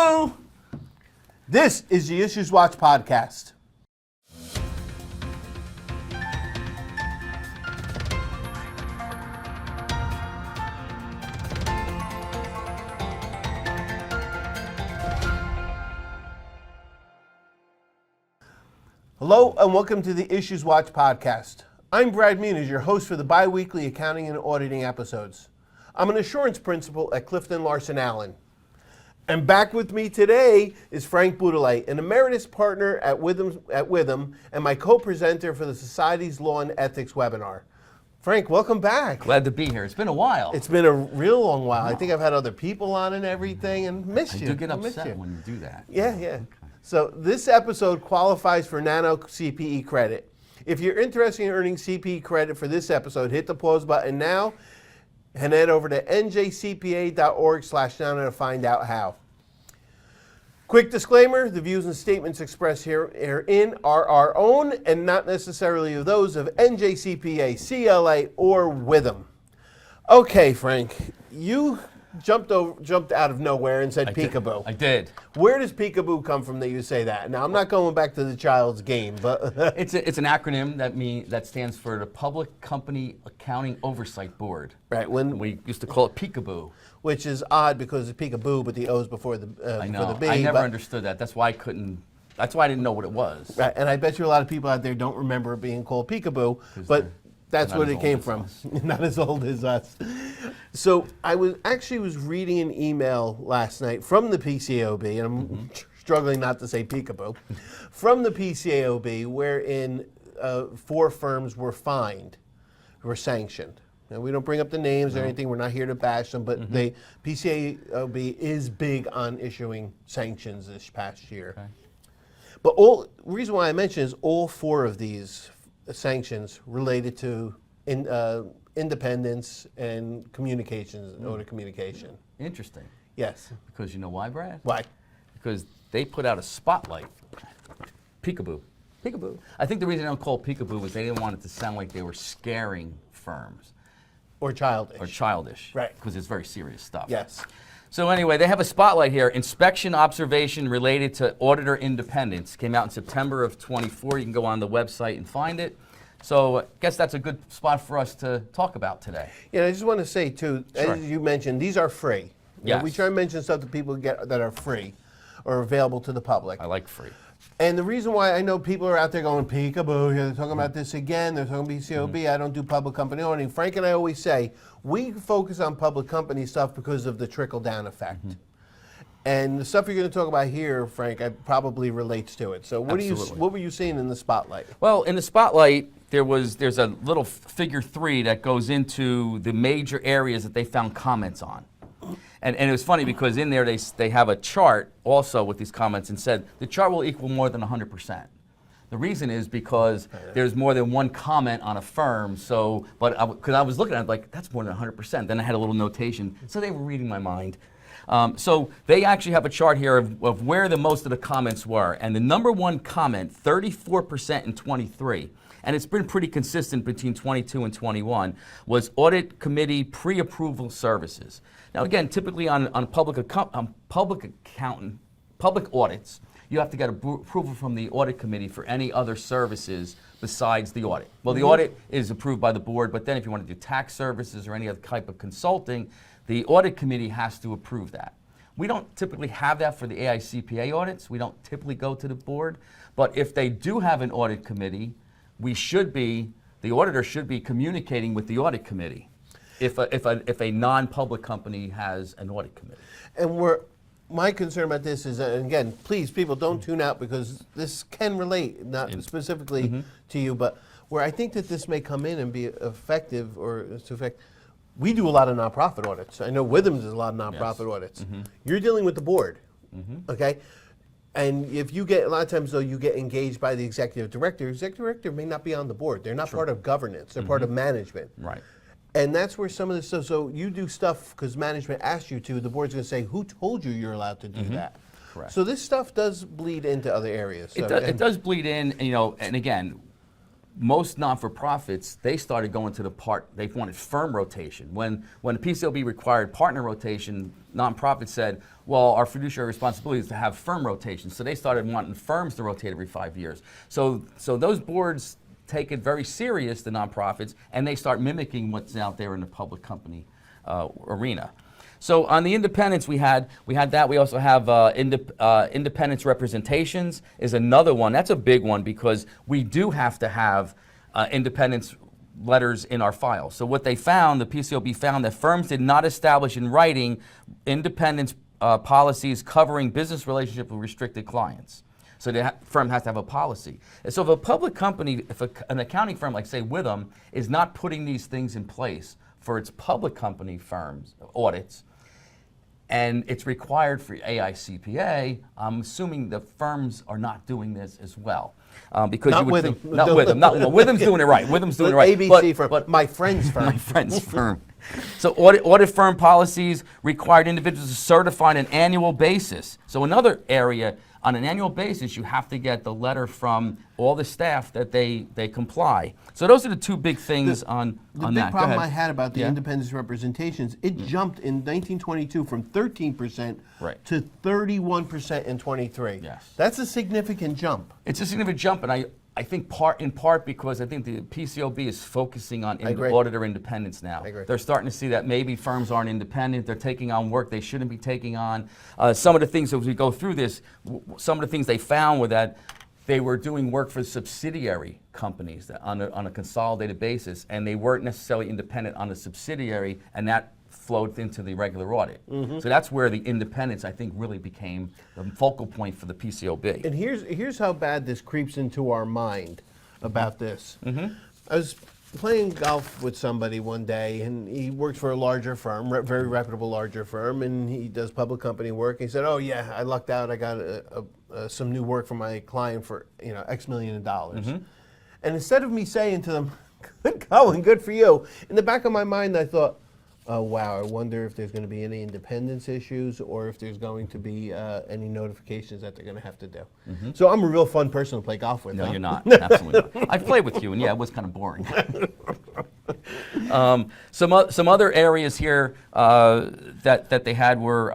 Hello! This is the IssuesWatch podcast. Hello and welcome to the IssuesWatch podcast. I'm Brad Muniz, your host for the bi-weekly accounting and auditing episodes. I'm an assurance principal at Clifton Larson Allen. And back with me today is Frank Boudelay, an emeritus partner at Witham and my co-presenter for the Society's Law and Ethics webinar. Frank, welcome back. Glad to be here. It's been a while. It's been a real long while. I think I've had other people on and everything and missed you. I do get upset when you do that. Yeah. Okay. So this episode qualifies for Nano CPE credit. If you're interested in earning CPE credit for this episode, hit the pause button now and head over to njcpa.org/nano to find out how. Quick disclaimer, the views and statements expressed herein are our own and not necessarily those of NJCPA, CLA, or Witham. Okay, Frank, you jumped out of nowhere and said peekaboo. I did. Where does peekaboo come from that you say that? Now, I'm not going back to the child's game, but... It's an acronym that stands for the Public Company Accounting Oversight Board. Right. When we used to call it peekaboo. Which is odd because it's peekaboo, but the O's before the I know. before the B. I never understood that. That's why I couldn't. That's why I didn't know what it was. Right, and I bet you a lot of people out there don't remember it being called peekaboo, but that's where it came from. Not as old as us. So I was reading an email last night from the PCAOB, and I'm struggling not to say peekaboo, from the PCAOB, wherein 4 firms were fined, were sanctioned. Now, we don't bring up the names or anything. We're not here to bash them, but the PCAOB is big on issuing sanctions this past year. Okay. But the reason why I mention is all 4 of these sanctions related to independence and communications, order communication. Interesting. Yes. Because you know why, Brad? Why? Because they put out a spotlight. Peekaboo. Peekaboo. I think the reason they don't call it peekaboo was they didn't want it to sound like they were scaring firms. Or childish. Or childish. Right. Because it's very serious stuff. Yes. So anyway, they have a spotlight here. Inspection observation related to auditor independence. Came out in September of 24. You can go on the website and find it. So I guess that's a good spot for us to talk about today. Yeah, I just want to say too, Sure. as you mentioned, these are free. Yes. We try to mention stuff that people get that are free or available to the public. I like free. And the reason why I know people are out there going, peekaboo, they're talking about this again, they're talking PCAOB, I don't do public company auditing. Frank and I always say, we focus on public company stuff because of the trickle-down effect. And the stuff you're going to talk about here, Frank, probably relates to it. So what were you seeing in the spotlight? Well, in the spotlight, there's a little figure 3 that goes into the major areas that they found comments on. And it was funny because in there they have a chart also with these comments and said the chart will equal more than 100%. The reason is because there's more than one comment on a firm. So, because I was looking at it like that's more than 100%. Then I had a little notation, so they were reading my mind. So they actually have a chart here of where most of the comments were, and the number 1 comment, 34% in 23. And it's been pretty consistent between 22 and 21, was audit committee pre-approval services. Now again, typically on public audits, you have to get approval from the audit committee for any other services besides the audit. Well, the audit is approved by the board, but then if you want to do tax services or any other type of consulting, the audit committee has to approve that. We don't typically have that for the AICPA audits. We don't typically go to the board, but if they do have an audit committee, the auditor should be communicating with the audit committee if a non-public company has an audit committee. And my concern about this is, and again, please, people don't tune out because this can relate, not specifically to you, but where I think that this may come in and be effective or to affect, we do a lot of nonprofit audits. I know Witham does a lot of nonprofit audits. You're dealing with the board, okay? And if you get, a lot of times though, you get engaged by the executive director. Executive director may not be on the board. They're not part of governance. They're part of management. Right. And that's where some of this stuff, so you do stuff because management asked you to, the board's going to say, who told you you're allowed to do that? Correct. So this stuff does bleed into other areas. So, it does bleed in, and again, most non-for-profits, they started going to they wanted firm rotation. When the PCAOB required partner rotation, nonprofits said, well, our fiduciary responsibility is to have firm rotation. So they started wanting firms to rotate every 5 years. So those boards take it very serious, the nonprofits, and they start mimicking what's out there in the public company arena. So on the independents, we had that. We also have independence representations is another one. That's a big one because we do have to have independence letters in our file. So what they found, the PCAOB found that firms did not establish in writing independence policies covering business relationship with restricted clients. So the firm has to have a policy. And so if a public company, if an accounting firm like say Witham is not putting these things in place for its public company firms audits, and it's required for AICPA, I'm assuming the firms are not doing this as well. Because Not you would Witham. think, not Witham. No, Witham's doing it right. Witham's doing it right. ABC firm, my friend's firm. My friend's firm. So audit firm policies required individuals to certify on an annual basis. So another area, on an annual basis, you have to get the letter from all the staff that they comply. So those are the two big things on The that. big Go problem ahead. I had about the Yeah. independence representations, it jumped in 1922 from 13% Right. to 31% in 23. Yes. That's a significant jump. It's a significant jump, and I think in part because I think the PCAOB is focusing on agree. auditor independence now. I agree. They're starting to see that maybe firms aren't independent. They're taking on work they shouldn't be taking on. Some of the things, as we go through this, some of the things they found were that they were doing work for subsidiary companies on a consolidated basis, and they weren't necessarily independent on the subsidiary, and that flowed into the regular audit. So that's where the independence, I think, really became the focal point for the PCAOB. And here's how bad this creeps into our mind about this. I was playing golf with somebody one day, and he works for a larger firm, very reputable larger firm, and he does public company work. He said, "Oh yeah, I lucked out. I got some new work for my client for X million of dollars." And instead of me saying to them, "Good going, good for you," in the back of my mind, I thought, "Oh wow, I wonder if there's going to be any independence issues or if there's going to be any notifications that they're going to have to do." So I'm a real fun person to play golf with. No, huh? you're not. Absolutely not. I've played with you, and yeah, it was kind of boring. Some other areas here that they had were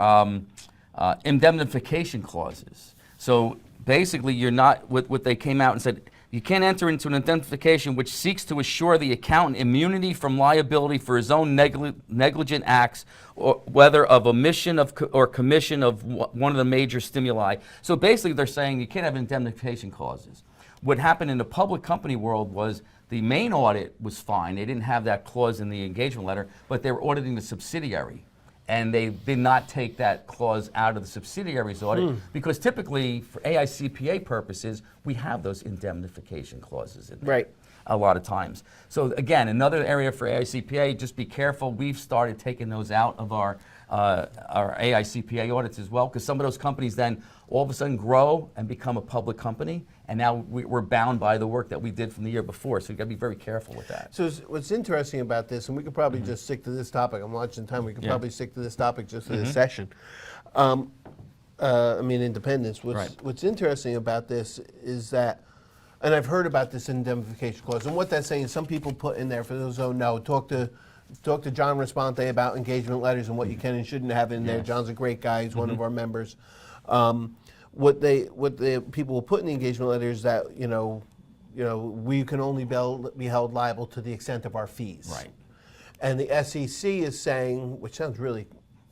indemnification clauses. So basically, you're not. What they came out and said, you can't enter into an indemnification which seeks to assure the accountant immunity from liability for his own negligent acts, or whether of omission or commission of one of the major stimuli. So basically, they're saying you can't have indemnification clauses. What happened in the public company world was the main audit was fine. They didn't have that clause in the engagement letter, but they were auditing the subsidiary. And they did not take that clause out of the subsidiaries audit because typically, for AICPA purposes, we have those indemnification clauses in there. Right. A lot of times. So again, another area for AICPA, just be careful. We've started taking those out of our AICPA audits as well, because some of those companies then all of a sudden grow and become a public company, and now we're bound by the work that we did from the year before. So you've got to be very careful with that. So what's interesting about this, and we could probably just stick to this topic. I'm watching time. We could probably stick to this topic just for this session. I mean, independence. What's interesting about this is that, and I've heard about this indemnification clause, and what that's saying is some people put in there, for those who don't know, talk to John Responte about engagement letters and what you can and shouldn't have in there. John's a great guy. He's one of our members. What the people will put in the engagement letter is that we can only be held liable to the extent of our fees. Right. And the SEC is saying, which sounds really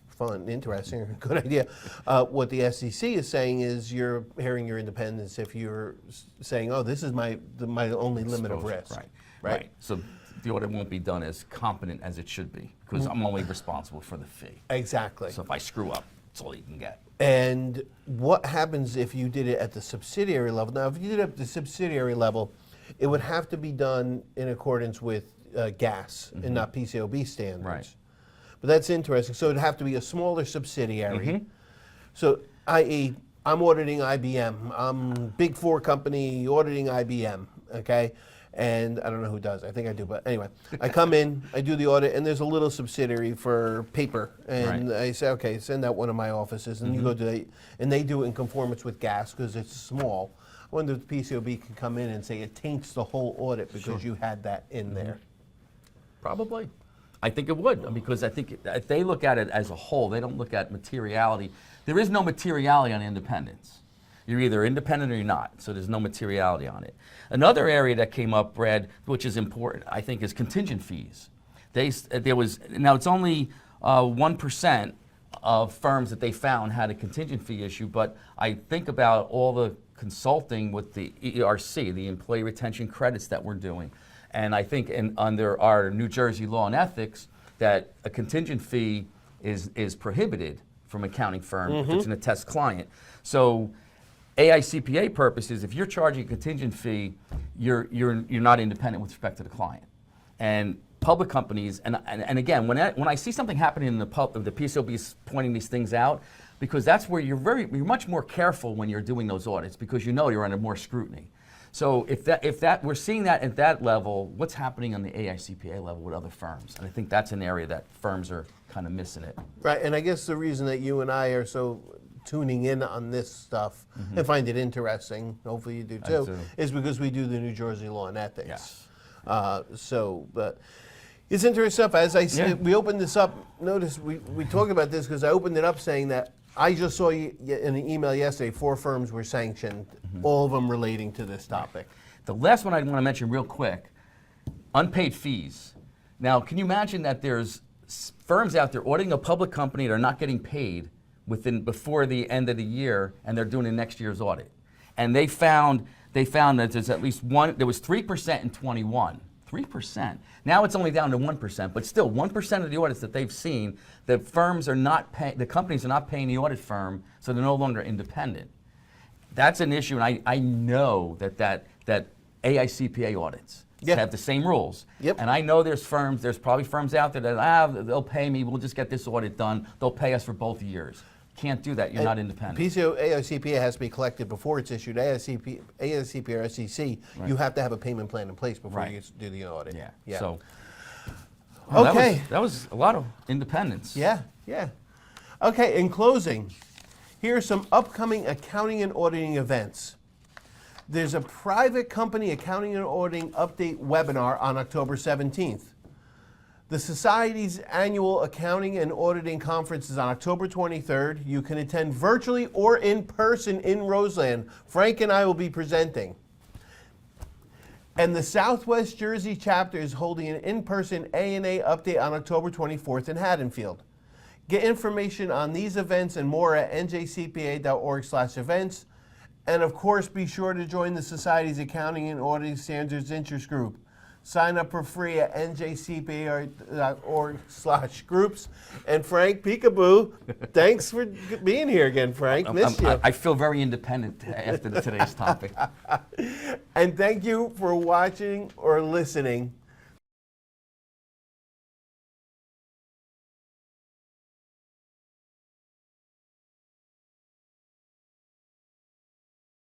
fun, interesting, good idea. What the SEC is saying is you're airing your independence if you're saying, "Oh, this is my only limit of risk." Right. So the audit won't be done as competent as it should be because I'm only responsible for the fee. Exactly. So if I screw up, that's all you can get. And what happens if you did it at the subsidiary level? Now, if you did it at the subsidiary level, it would have to be done in accordance with GAS and not PCAOB standards. Right. But that's interesting. So it'd have to be a smaller subsidiary. So, i.e., I'm auditing IBM. I'm Big Four company auditing IBM, okay? And I don't know who does. I think I do, but anyway. I come in, I do the audit, and there's a little subsidiary for paper. And I say, okay, send out one of my offices. And you go to and they do it in conformance with GAS because it's small. wonder if the PCAOB can come in and say it taints the whole audit because you had that in there. Probably. I think it would, because I think if they look at it as a whole, they don't look at materiality. There is no materiality on independence. You're either independent or you're not, so there's no materiality on it. Another area that came up, Brad, which is important, I think, is contingent fees. Now it's only 1% of firms that they found had a contingent fee issue, but I think about all the consulting with the ERC, the Employee Retention Credits that we're doing. And I think under our New Jersey law and ethics that a contingent fee is prohibited from accounting firm if it's an attest client. So AICPA purposes, if you're charging a contingent fee, you're not independent with respect to the client. And public companies, and again, when I see something happening in the PCAOB is pointing these things out, because that's where you're much more careful when you're doing those audits, because you know you're under more scrutiny. So if we're seeing that at that level, what's happening on the AICPA level with other firms? And I think that's an area that firms are kind of missing it. Right, and I guess the reason that you and I are so tuning in on this stuff and find it interesting, hopefully you do too, is because we do the New Jersey law and ethics. Yes. But it's interesting stuff. As I said, we opened this up. Notice we talk about this because I opened it up saying that I just saw in an email yesterday 4 firms were sanctioned, all of them relating to this topic. The last one I want to mention real quick, unpaid fees. Now, can you imagine that there's firms out there auditing a public company that are not getting paid before the end of the year, and they're doing the next year's audit? And they found that there's at least there was 3% in 21. 3%. Now it's only down to 1%, but still 1% of the audits that they've seen, the companies are not paying the audit firm, so they're no longer independent. That's an issue, and I know that AICPA audits have the same rules. Yep. And I know there's probably firms out there that they'll pay me, we'll just get this audit done, they'll pay us for both years. Can't do that, you're not independent. AICPA has to be collected before it's issued. AICPA or SEC, you have to have a payment plan in place before you do the audit. Yeah. So, okay. That was a lot of independence. Yeah. Okay, in closing, here are some upcoming accounting and auditing events. There's a private company accounting and auditing update webinar on October 17th. The Society's annual accounting and auditing conference is on October 23rd. You can attend virtually or in person in Roseland. Frank and I will be presenting. And the Southwest Jersey chapter is holding an in-person A&A update on October 24th in Haddonfield. Get information on these events and more at njcpa.org/events. And of course, be sure to join the Society's Accounting and Auditing Standards Interest Group. Sign up for free at njcpa.org/groups. And Frank Peekaboo, thanks for being here again, Frank. Missed you. I feel very independent after today's topic. And thank you for watching or listening.